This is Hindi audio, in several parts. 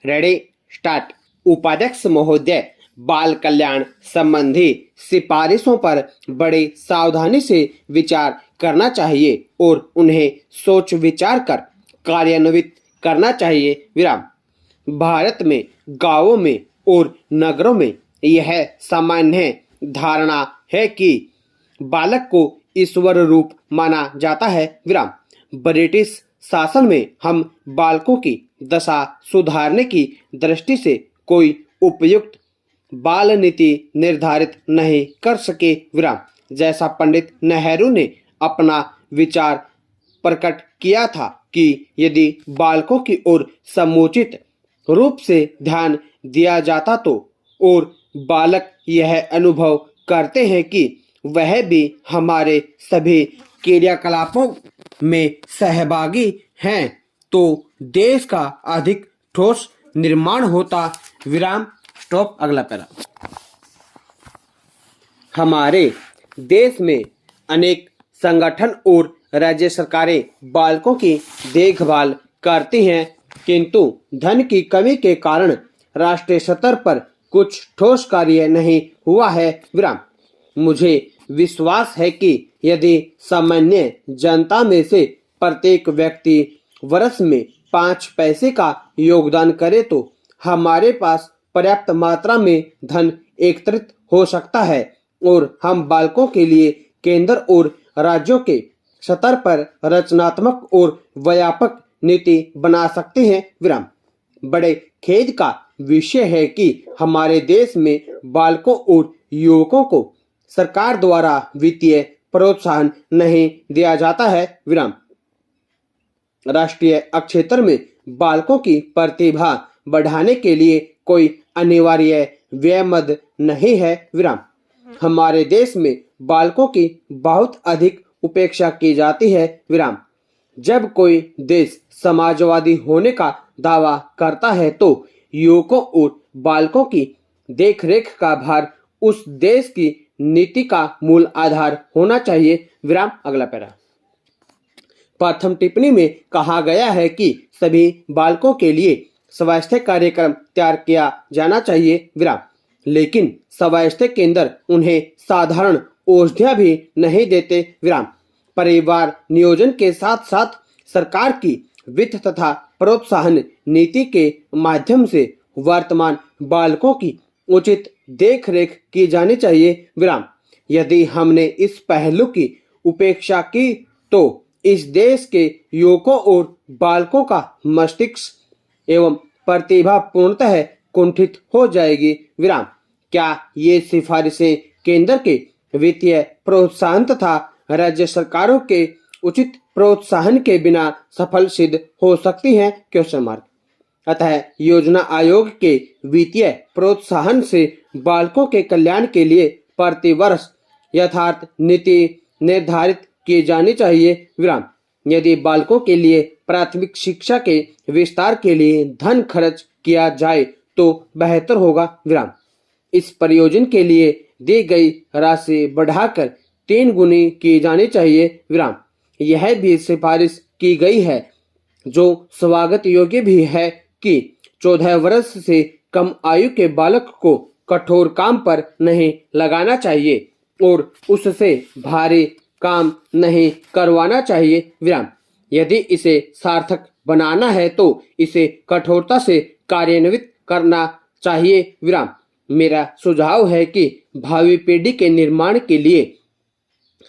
Ready start. उपाध्यक्ष महोदय, बाल कल्याण संबंधी सिफारिशों पर बड़ी सावधानी से विचार करना चाहिए और उन्हें सोच विचार कर कार्यान्वित करना चाहिए। विराम। भारत में गांवों में और नगरों में यह सामान्य धारणा है कि बालक को ईश्वर रूप माना जाता है। विराम। ब्रिटिश शासन में हम बालकों की दशा सुधारने की दृष्टि से कोई उपयुक्त बाल नीति निर्धारित नहीं कर सके। विराम। जैसा पंडित नेहरू ने अपना विचार प्रकट किया था कि यदि बालकों की ओर समुचित रूप से ध्यान दिया जाता तो और बालक यह अनुभव करते हैं कि वह भी हमारे सभी क्रियाकलापों में सहभागी हैं तो देश का अधिक ठोस निर्माण होता। विराम स्टॉप। अगला पैरा। हमारे देश में अनेक संगठन और राज्य सरकारें बालकों की देखभाल करती हैं, किंतु धन की कमी के कारण राष्ट्रीय स्तर पर कुछ ठोस कार्य नहीं हुआ है। विराम। मुझे विश्वास है कि यदि सामान्य जनता में से प्रत्येक व्यक्ति वर्ष में 5 पैसे का योगदान करे तो हमारे पास पर्याप्त मात्रा में धन एकत्रित हो सकता है और हम बालकों के लिए केंद्र और राज्यों के स्तर पर रचनात्मक और व्यापक नीति बना सकते हैं। विराम। बड़े खेद का विषय है कि हमारे देश में बालकों और युवकों को सरकार द्वारा वित्तीय प्रोत्साहन नहीं दिया जाता है। विराम। राष्ट्रीय क्षेत्र में बालकों की प्रतिभा बढ़ाने के लिए कोई अनिवार्य व्यय मद नहीं है। विराम। हमारे देश में बालकों की बहुत अधिक उपेक्षा की जाती है। विराम। जब कोई देश समाजवादी होने का दावा करता है तो युवकों और बालकों की देखरेख का भार उस देश की नीति का मूल आधार होना चाहिए। विराम। अगला पैरा। प्रथम टिप्पणी में कहा गया है कि सभी बालकों के लिए स्वास्थ्य कार्यक्रम तैयार किया जाना चाहिए। विराम। लेकिन स्वास्थ्य केंद्र उन्हें साधारण औषधियां भी नहीं देते। विराम। परिवार नियोजन के साथ साथ सरकार की वित्त तथा प्रोत्साहन नीति के माध्यम से वर्तमान बालकों की उचित देखरेख की जानी चाहिए। विराम। यदि हमने इस पहलू की उपेक्षा की तो इस देश के युवकों और बालकों का मस्तिष्क एवं प्रतिभा पूर्णतः कुंठित हो जाएगी। विराम। क्या ये सिफारिशें केंद्र के वित्तीय प्रोत्साहन तथा राज्य सरकारों के उचित प्रोत्साहन के बिना सफल सिद्ध हो सकती हैं? Question mark. अतः योजना आयोग के वित्तीय प्रोत्साहन से बालकों के कल्याण के लिए प्रतिवर्ष यथार्थ नीति निर्धारित की जानी चाहिए। विराम। यदि बालकों के लिए प्राथमिक शिक्षा के विस्तार के लिए धन खर्च किया जाए तो बेहतर होगा। विराम। इस प्रयोजन के लिए दी गई राशि बढ़ाकर 3 गुनी की जानी चाहिए। विराम। यह भी सिफारिश की गई है, जो स्वागत योग्य भी है, कि 14 वर्ष से कम आयु के बालक को कठोर काम पर नहीं लगाना चाहिए और उससे भारी काम नहीं करवाना चाहिए। विराम। यदि इसे सार्थक बनाना है तो इसे कठोरता से कार्यान्वित करना चाहिए। विराम। मेरा सुझाव है कि भावी पीढ़ी के निर्माण के लिए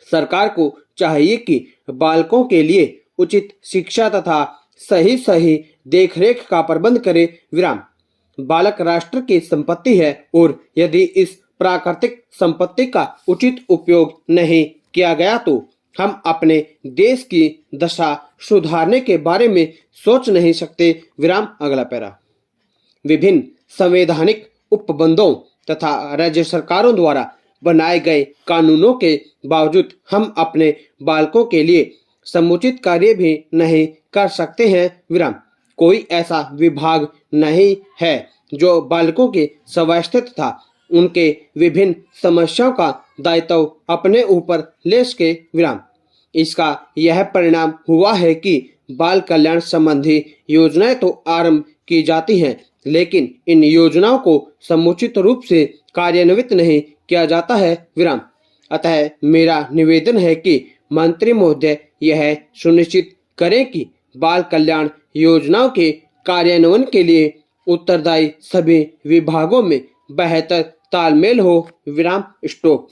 सरकार को चाहिए कि बालकों के लिए उचित शिक्षा तथा सही देखरेख का प्रबंध करे। विराम। बालक राष्ट्र की संपत्ति है और यदि इस प्राकृतिक संपत्ति का उचित उपयोग नहीं किया गया तो हम अपने देश की दशा सुधारने के बारे में सोच नहीं सकते। विराम। अगला पैरा। विभिन्न संवैधानिक उपबंधों तथा राज्य सरकारों द्वारा बनाए गए कानूनों के बावजूद हम अपने बालकों के लिए समुचित कार्य भी नहीं कर सकते हैं। विराम। कोई ऐसा विभाग नहीं है जो बालकों के स्वास्थ्य तथा उनके विभिन्न समस्याओं का दायित्व अपने ऊपर ले सके। विराम। इसका यह परिणाम हुआ है कि बाल कल्याण संबंधी योजनाएं तो आरंभ की जाती हैं, लेकिन इन योजनाओं को समुचित रूप से कार्यान्वित नहीं किया जाता है विराम। अतः मेरा निवेदन है कि मंत्री महोदय यह सुनिश्चित करें कि बाल कल्याण योजनाओं के कार्यान्वयन के लिए उत्तरदायी सभी विभागों में बेहतर तालमेल हो विराम। स्टॉप।